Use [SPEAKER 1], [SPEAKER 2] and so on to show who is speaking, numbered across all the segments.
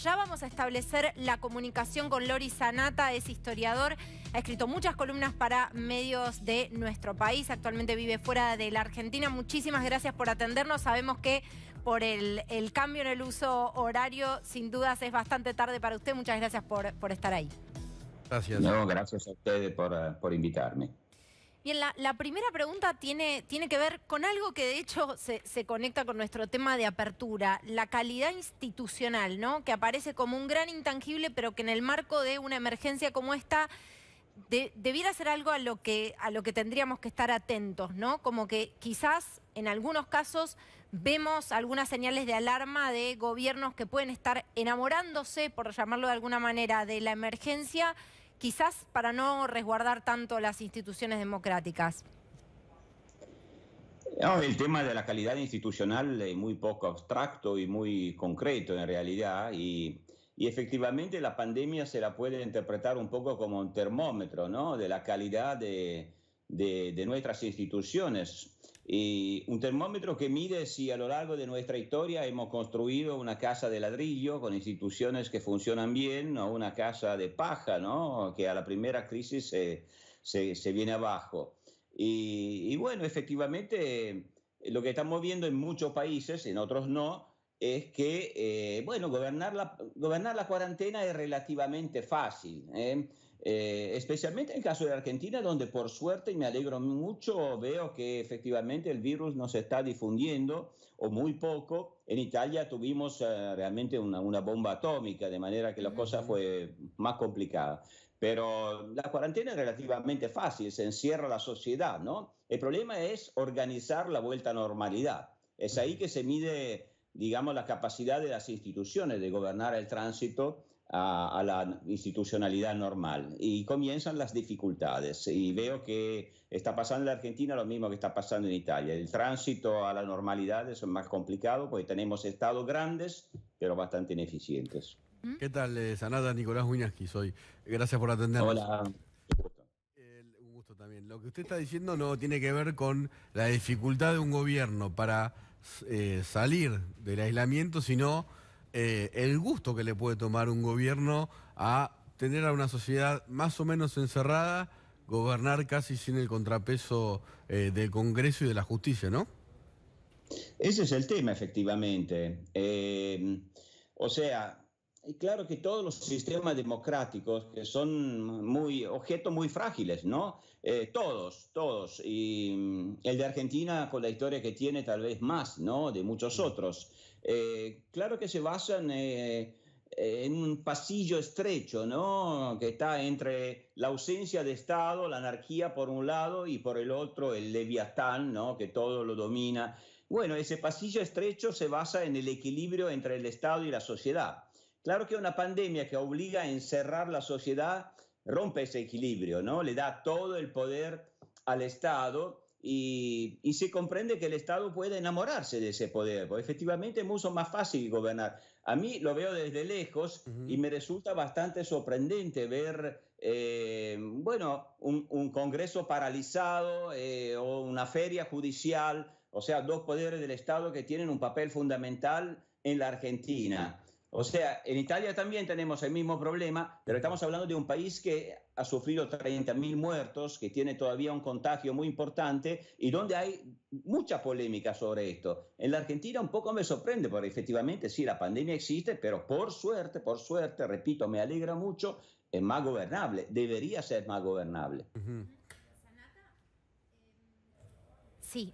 [SPEAKER 1] ya vamos a establecer la comunicación con Loris Sanata, es historiador, ha escrito muchas columnas para medios de nuestro país, actualmente vive fuera de la Argentina. Muchísimas gracias por atendernos, sabemos que por el cambio en el uso horario, sin dudas es bastante tarde para usted. Muchas gracias por estar ahí.
[SPEAKER 2] Gracias.
[SPEAKER 3] No, gracias a ustedes por invitarme.
[SPEAKER 1] Bien, la primera pregunta tiene que ver con algo que de hecho se conecta con nuestro tema de apertura, la calidad institucional, ¿no? Que aparece como un gran intangible, pero que en el marco de una emergencia como esta debiera ser algo a lo que tendríamos que estar atentos, ¿no? Como que quizás en algunos casos vemos algunas señales de alarma de gobiernos que pueden estar enamorándose, por llamarlo de alguna manera, de la emergencia, quizás para no resguardar tanto las instituciones democráticas.
[SPEAKER 3] No, el tema de la calidad institucional es muy poco abstracto y muy concreto en realidad, y efectivamente la pandemia se la puede interpretar un poco como un termómetro, ¿no?, de la calidad de nuestras instituciones. Y un termómetro que mide si a lo largo de nuestra historia hemos construido una casa de ladrillo con instituciones que funcionan bien, o una casa de paja, ¿no?, que a la primera crisis se viene abajo. Y bueno, efectivamente, lo que estamos viendo en muchos países, en otros no, es que, bueno, gobernar la cuarentena es relativamente fácil, especialmente en el caso de Argentina, donde por suerte, y me alegro mucho, veo que efectivamente el virus no se está difundiendo, o muy poco. En Italia tuvimos realmente una bomba atómica, de manera que la cosa fue más complicada. Pero la cuarentena es relativamente fácil, se encierra la sociedad, ¿no? El problema es organizar la vuelta a normalidad. Es ahí que se mide, digamos, la capacidad de las instituciones de gobernar el tránsito a la institucionalidad normal. Y comienzan las dificultades. Y veo que está pasando en la Argentina lo mismo que está pasando en Italia. El tránsito a la normalidad es más complicado porque tenemos estados grandes, pero bastante ineficientes.
[SPEAKER 2] ¿Qué tal, Sanata? Nicolás Wiñaski soy. Gracias por atendernos.
[SPEAKER 3] Hola.
[SPEAKER 2] Un gusto también. Lo que usted está diciendo no tiene que ver con la dificultad de un gobierno para salir del aislamiento, sino el gusto que le puede tomar un gobierno a tener a una sociedad más o menos encerrada, gobernar casi sin el contrapeso del Congreso y de la justicia, ¿no?
[SPEAKER 3] Ese es el tema, efectivamente. O sea, claro que todos los sistemas democráticos que son objetos muy frágiles, ¿no? Todos. Y el de Argentina, con la historia que tiene, tal vez más, ¿no?, de muchos otros. Claro que se basan en un pasillo estrecho, ¿no?, que está entre la ausencia de Estado, la anarquía por un lado, y por el otro el leviatán, ¿no?, que todo lo domina. Bueno, ese pasillo estrecho se basa en el equilibrio entre el Estado y la sociedad. Claro que una pandemia que obliga a encerrar la sociedad rompe ese equilibrio, ¿no? Le da todo el poder al Estado, y se comprende que el Estado puede enamorarse de ese poder, porque efectivamente es mucho más fácil gobernar. A mí lo veo desde lejos y me resulta bastante sorprendente ver, bueno, un Congreso paralizado, o una feria judicial, o sea, dos poderes del Estado que tienen un papel fundamental en la Argentina. O sea, en Italia también tenemos el mismo problema, pero estamos hablando de un país que ha sufrido 30.000 muertos, que tiene todavía un contagio muy importante y donde hay mucha polémica sobre esto. En la Argentina un poco me sorprende, porque efectivamente sí, la pandemia existe, pero por suerte, repito, me alegra mucho, es más gobernable, debería ser más gobernable.
[SPEAKER 1] Sí,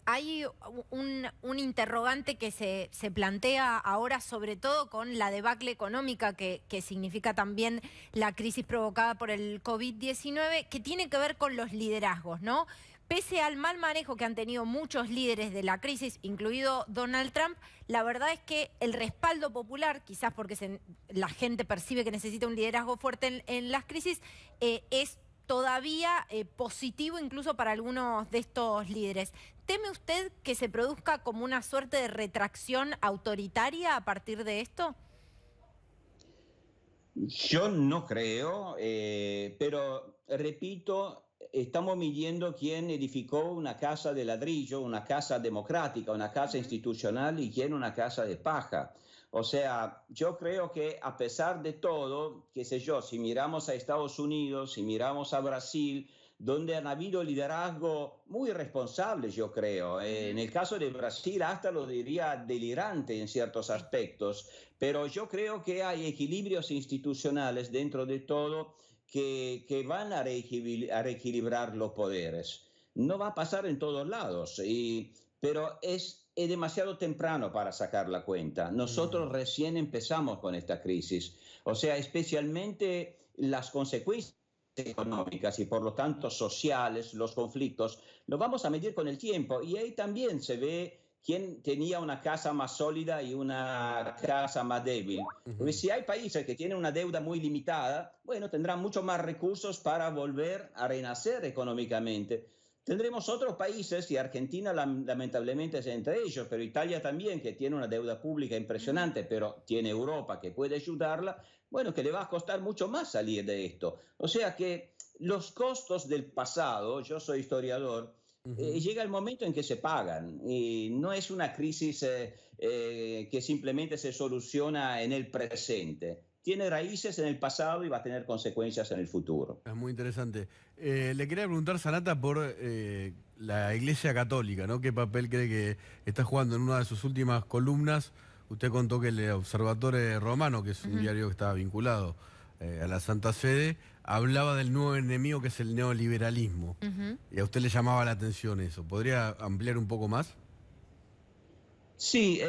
[SPEAKER 1] hay un interrogante que se plantea ahora, sobre todo con la debacle económica que significa también la crisis provocada por el COVID-19, que tiene que ver con los liderazgos, ¿no? Pese al mal manejo que han tenido muchos líderes de la crisis, incluido Donald Trump, la verdad es que el respaldo popular, quizás porque la gente percibe que necesita un liderazgo fuerte en las crisis, es todavía positivo incluso para algunos de estos líderes. ¿Teme usted que se produzca como una suerte de retracción autoritaria a partir de esto?
[SPEAKER 3] Yo no creo, pero repito, estamos midiendo quién edificó una casa de ladrillo, una casa democrática, una casa institucional, y quién una casa de paja. O sea, yo creo que a pesar de todo, qué sé yo, si miramos a Estados Unidos, si miramos a Brasil, donde han habido liderazgo muy responsables, yo creo. En el caso de Brasil, hasta lo diría delirante en ciertos aspectos, pero yo creo que hay equilibrios institucionales dentro de todo que van a reequilibrar los poderes. No va a pasar en todos lados, pero es demasiado temprano para sacar la cuenta. Nosotros recién empezamos con esta crisis, o sea, especialmente las consecuencias económicas y por lo tanto sociales, los conflictos, lo vamos a medir con el tiempo y ahí también se ve quién tenía una casa más sólida y una casa más débil. Porque si hay países que tienen una deuda muy limitada, bueno, tendrán mucho más recursos para volver a renacer económicamente. Tendremos otros países, y Argentina lamentablemente es entre ellos, pero Italia también, que tiene una deuda pública impresionante, pero tiene Europa que puede ayudarla, bueno, que le va a costar mucho más salir de esto. O sea que los costos del pasado, yo soy historiador, llega el momento en que se pagan y no es una crisis que simplemente se soluciona en el presente. Tiene raíces en el pasado y va a tener consecuencias en el futuro.
[SPEAKER 2] Es muy interesante. Le quería preguntar, Sanata, por la Iglesia Católica, ¿no? ¿Qué papel cree que está jugando? En una de sus últimas columnas, usted contó que el Observatore Romano, que es un diario que está vinculado a la Santa Sede, hablaba del nuevo enemigo que es el neoliberalismo. Y a usted le llamaba la atención eso. ¿Podría ampliar un poco más?
[SPEAKER 3] Sí,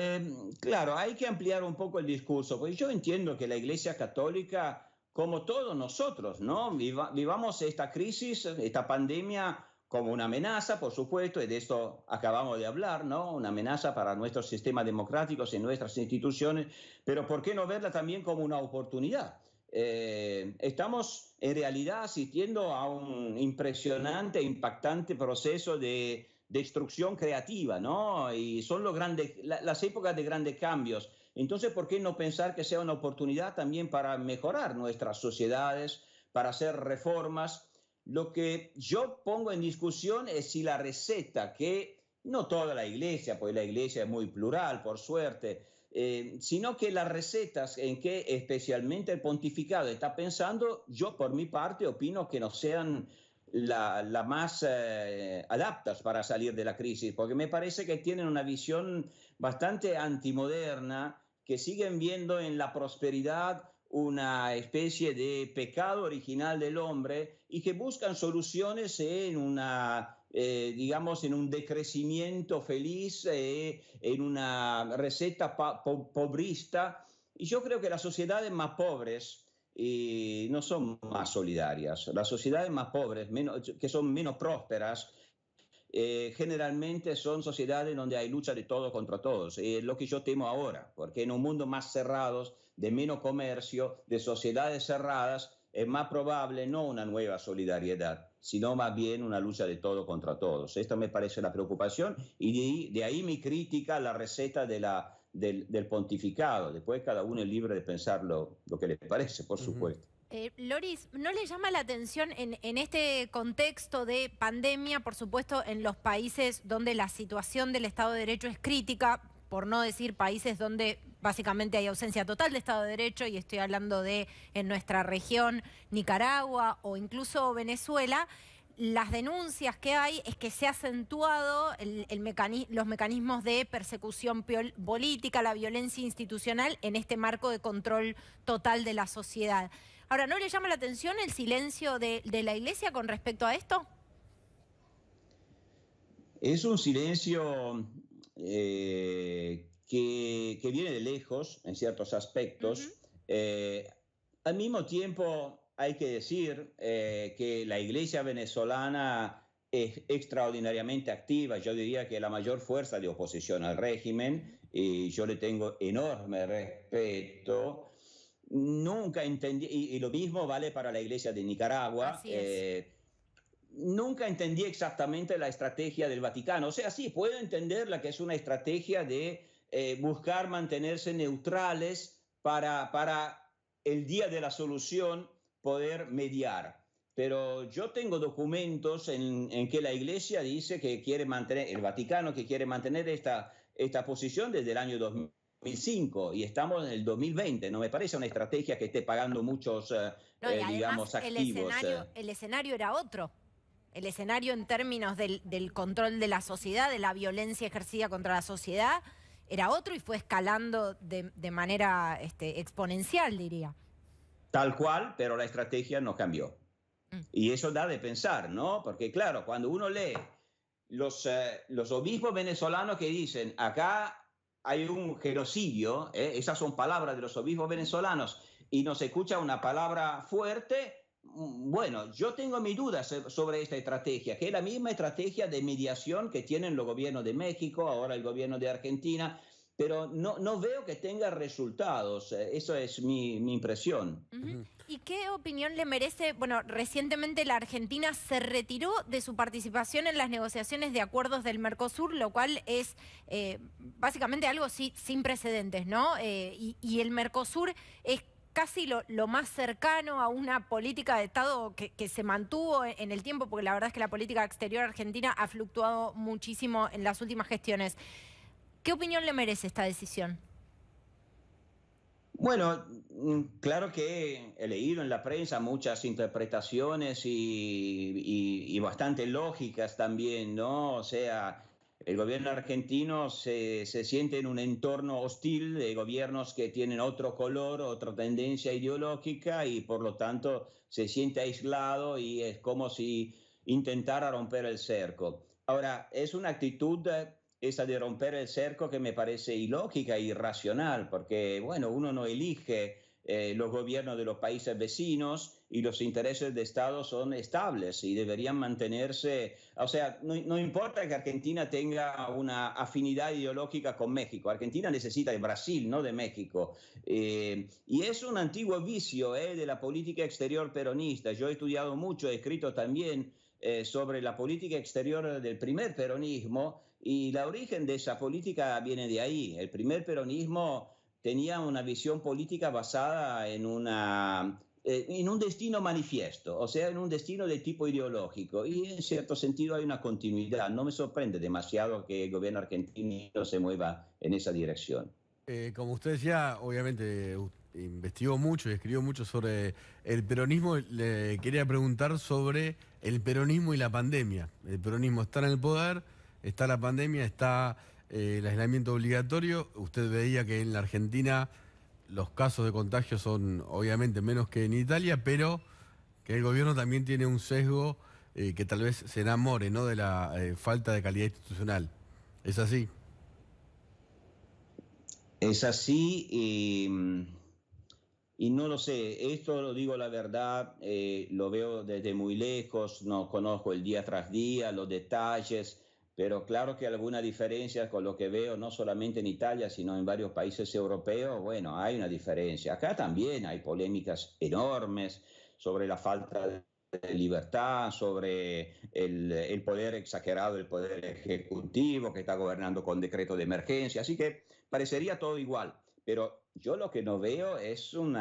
[SPEAKER 3] claro, hay que ampliar un poco el discurso, porque yo entiendo que la Iglesia Católica, como todos nosotros, ¿no? Vivamos esta crisis, esta pandemia como una amenaza, por supuesto, y de esto acabamos de hablar, ¿no? Una amenaza para nuestros sistemas democráticos y nuestras instituciones, pero ¿por qué no verla también como una oportunidad? Estamos en realidad asistiendo a un impresionante, impactante proceso de destrucción creativa, ¿no? Y son las épocas de grandes cambios. Entonces, ¿por qué no pensar que sea una oportunidad también para mejorar nuestras sociedades, para hacer reformas? Lo que yo pongo en discusión es si la receta que, no toda la iglesia, porque la iglesia es muy plural, por suerte, sino que las recetas en que especialmente el pontificado está pensando, yo por mi parte opino que no sean la más adaptas para salir de la crisis, porque me parece que tienen una visión bastante antimoderna, que siguen viendo en la prosperidad una especie de pecado original del hombre y que buscan soluciones en digamos, en un decrecimiento feliz, en una receta pobrista. Y yo creo que las sociedades más pobres no son más solidarias. Las sociedades más pobres, que son menos prósperas, generalmente son sociedades donde hay lucha de todos contra todos. Es lo que yo temo ahora, porque en un mundo más cerrado, de menos comercio, de sociedades cerradas, es más probable no una nueva solidaridad, sino más bien una lucha de todos contra todos. Esto me parece la preocupación y de ahí mi crítica a la receta del pontificado. Después cada uno es libre de pensar lo que le parece, por supuesto.
[SPEAKER 1] Loris, ¿no le llama la atención en este contexto de pandemia, por supuesto, en los países donde la situación del Estado de Derecho es crítica, por no decir países donde básicamente hay ausencia total de Estado de Derecho, y estoy hablando de en nuestra región Nicaragua o incluso Venezuela? Las denuncias que hay es que se ha acentuado los mecanismos de persecución política, la violencia institucional en este marco de control total de la sociedad. Ahora, ¿no le llama la atención el silencio de la Iglesia con respecto a esto?
[SPEAKER 3] Es un silencio que viene de lejos en ciertos aspectos. Al mismo tiempo, hay que decir que la Iglesia venezolana es extraordinariamente activa. Yo diría que es la mayor fuerza de oposición al régimen, y yo le tengo enorme respeto. Nunca entendí, y lo mismo vale para la Iglesia de Nicaragua.
[SPEAKER 1] Así es.
[SPEAKER 3] Nunca entendí exactamente la estrategia del Vaticano. O sea, sí, puedo entenderla, que es una estrategia de buscar mantenerse neutrales para el día de la solución poder mediar. Pero yo tengo documentos en que la Iglesia dice que quiere mantener, el Vaticano que quiere mantener esta posición desde el año 2000. 2005 y estamos en el 2020. No me parece una estrategia que esté pagando muchos,
[SPEAKER 1] No, y además
[SPEAKER 3] digamos, activos.
[SPEAKER 1] el escenario era otro. El escenario en términos del control de la sociedad, de la violencia ejercida contra la sociedad, era otro y fue escalando de manera exponencial, diría.
[SPEAKER 3] Tal cual, pero la estrategia no cambió. Y eso da de pensar, ¿no? Porque claro, cuando uno lee los obispos venezolanos que dicen, acá hay un genocidio, esas son palabras de los obispos venezolanos, y nos escucha una palabra fuerte, bueno, yo tengo mis dudas sobre esta estrategia, que es la misma estrategia de mediación que tienen los gobiernos de México, ahora el gobierno de Argentina, pero no veo que tenga resultados. Eso es mi impresión.
[SPEAKER 1] ¿Y qué opinión le merece? Bueno, recientemente la Argentina se retiró de su participación en las negociaciones de acuerdos del Mercosur, lo cual es básicamente algo sin precedentes, ¿no? Y el Mercosur es casi lo más cercano a una política de Estado que se mantuvo en el tiempo, porque la verdad es que la política exterior argentina ha fluctuado muchísimo en las últimas gestiones. ¿Qué opinión le merece esta decisión?
[SPEAKER 3] Bueno, claro que he leído en la prensa muchas interpretaciones y bastante lógicas también, ¿no? O sea, el gobierno argentino se siente en un entorno hostil de gobiernos que tienen otro color, otra tendencia ideológica y por lo tanto se siente aislado y es como si intentara romper el cerco. Ahora, es una actitud esa de romper el cerco que me parece ilógica e irracional, porque, bueno, uno no elige los gobiernos de los países vecinos y los intereses de Estado son estables y deberían mantenerse. O sea, no importa que Argentina tenga una afinidad ideológica con México. Argentina necesita de Brasil, no de México. Y es un antiguo vicio de la política exterior peronista. Yo he estudiado mucho, he escrito también sobre la política exterior del primer peronismo y el origen de esa política viene de ahí. El primer peronismo tenía una visión política basada en un destino manifiesto, o sea, en un destino de tipo ideológico. Y en cierto sentido hay una continuidad. No me sorprende demasiado que el gobierno argentino se mueva en esa dirección.
[SPEAKER 2] Como usted decía, obviamente investigó mucho y escribió mucho sobre el peronismo. Le quería preguntar sobre el peronismo y la pandemia. El peronismo está en el poder, está la pandemia, está el aislamiento obligatorio. Usted veía que en la Argentina los casos de contagio son obviamente menos que en Italia, pero que el gobierno también tiene un sesgo que tal vez se enamore, ¿no?, de la falta de calidad institucional. ¿Es así?
[SPEAKER 3] Es así y no lo sé, esto lo digo la verdad, lo veo desde muy lejos, no conozco el día tras día, los detalles, pero claro que alguna diferencia con lo que veo, no solamente en Italia, sino en varios países europeos, bueno, hay una diferencia. Acá también hay polémicas enormes sobre la falta de libertad, sobre el poder exagerado del poder ejecutivo que está gobernando con decreto de emergencia, así que parecería todo igual, pero yo lo que no veo es un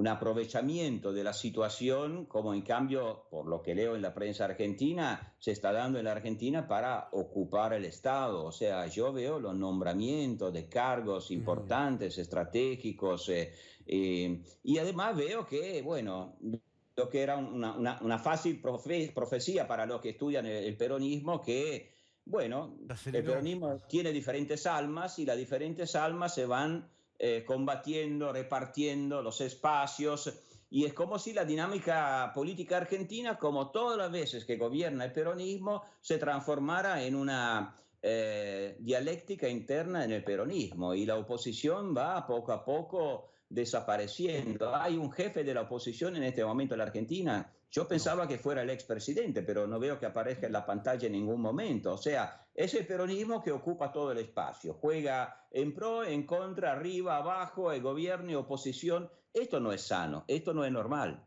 [SPEAKER 3] aprovechamiento de la situación, como en cambio, por lo que leo en la prensa argentina, se está dando en la Argentina para ocupar el Estado. O sea, yo veo los nombramientos de cargos importantes, estratégicos, y además veo que, bueno, lo que era una fácil profecía para los que estudian el peronismo, que bueno, el peronismo tiene diferentes almas y las diferentes almas se van combatiendo, repartiendo los espacios y es como si la dinámica política argentina, como todas las veces que gobierna el peronismo, se transformara en una dialéctica interna en el peronismo y la oposición va poco a poco desapareciendo. Hay un jefe de la oposición en este momento en la Argentina. Yo pensaba que fuera el expresidente, pero no veo que aparezca en la pantalla en ningún momento. O sea, es el peronismo que ocupa todo el espacio. Juega en pro, en contra, arriba, abajo, el gobierno y oposición. Esto no es sano, esto no es normal.